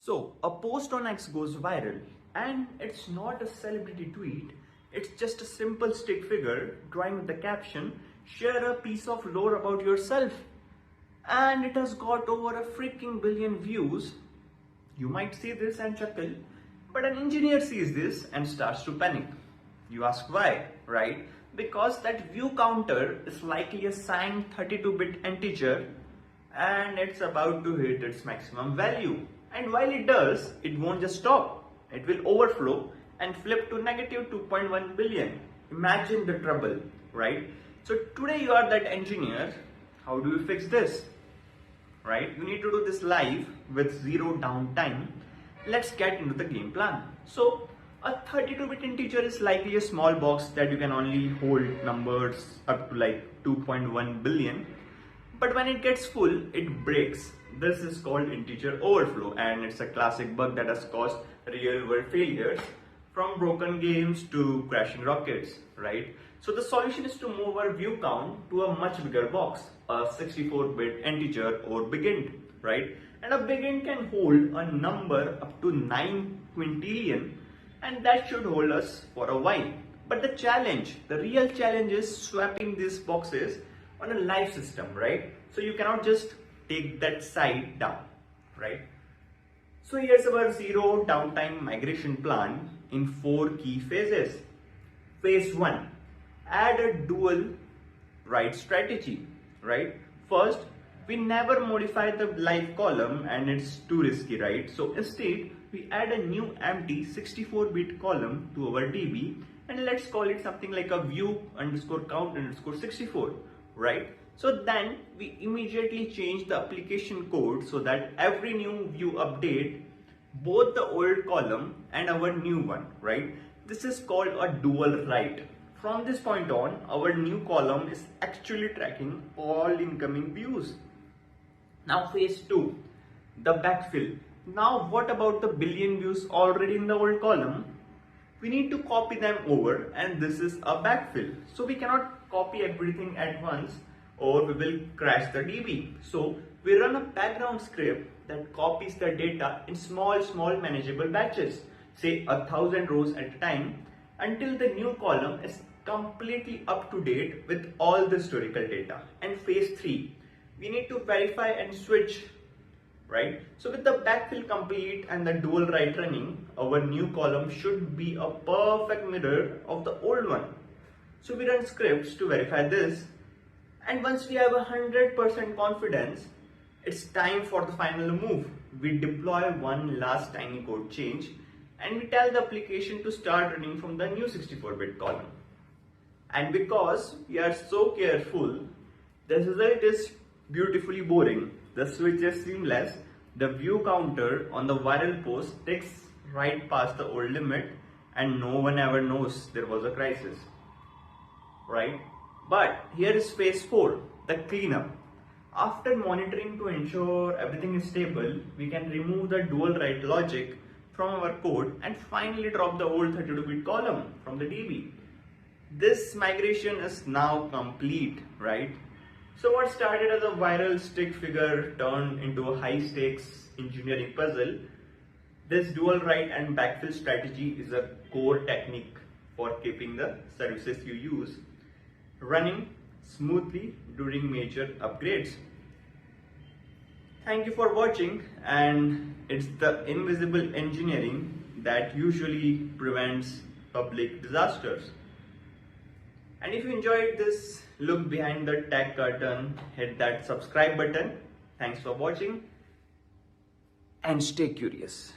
So, a post on X goes viral, and it's not a celebrity tweet, it's just a simple stick figure drawing with the caption, "Share a piece of lore about yourself." And it has got over a freaking billion views. You might see this and chuckle, but an engineer sees this and starts to panic. You ask why, right? Because that view counter is likely a signed 32-bit integer and it's about to hit its maximum value. And while it does, it won't just stop. It will overflow and flip to negative 2.1 billion. Imagine the trouble, right? So today you are that engineer. How do you fix this? Right? You need to do this live with zero downtime. Let's get into the game plan. So a 32-bit integer is likely a small box that you can only hold numbers up to like 2.1 billion. But when it gets full, it breaks. This is called integer overflow, and it's a classic bug that has caused real world failures, from broken games to crashing rockets, right? So the solution is to move our view count to a much bigger box, a 64-bit integer or big int, right? And a big int can hold a number up to 9 quintillion, and that should hold us for a while. But the real challenge is swapping these boxes on a live system, right? So you cannot just take that side down, right? So here's our zero downtime migration plan in 4 key phases. Phase 1, add a dual write strategy, right? First, we never modify the live column and it's too risky, right? So instead, we add a new empty 64-bit column to our DB, and let's call it something like a view underscore count underscore 64, right? So then we immediately change the application code so that every new view update both the old column and our new one, right? This is called a dual write. From this point on, our new column is actually tracking all incoming views. Now phase 2, the backfill. Now what about the billion views already in the old column? We need to copy them over, and this is a backfill. So we cannot copy everything at once or we will crash the DB. So we run a background script that copies the data in small manageable batches, say 1,000 rows at a time, until the new column is completely up to date with all the historical data. And phase 3, we need to verify and switch, right? So with the backfill complete and the dual write running, our new column should be a perfect mirror of the old one. So we run scripts to verify this, and once we have 100% confidence, it's time for the final move. We deploy one last tiny code change and we tell the application to start running from the new 64-bit column. And because we are so careful, the result is beautifully boring. The switch is seamless. The view counter on the viral post ticks right past the old limit, and no one ever knows there was a crisis, right? But here is phase 4, the cleanup. After monitoring to ensure everything is stable, we can remove the dual write logic from our code and finally drop the old 32-bit column from the DB. This migration is now complete, right? So what started as a viral stick figure turned into a high-stakes engineering puzzle. This dual write and backfill strategy is a core technique for keeping the services you use running smoothly during major upgrades. Thank you for watching, and it's the invisible engineering that usually prevents public disasters. And if you enjoyed this look behind the tech curtain, hit that subscribe button. Thanks for watching and stay curious.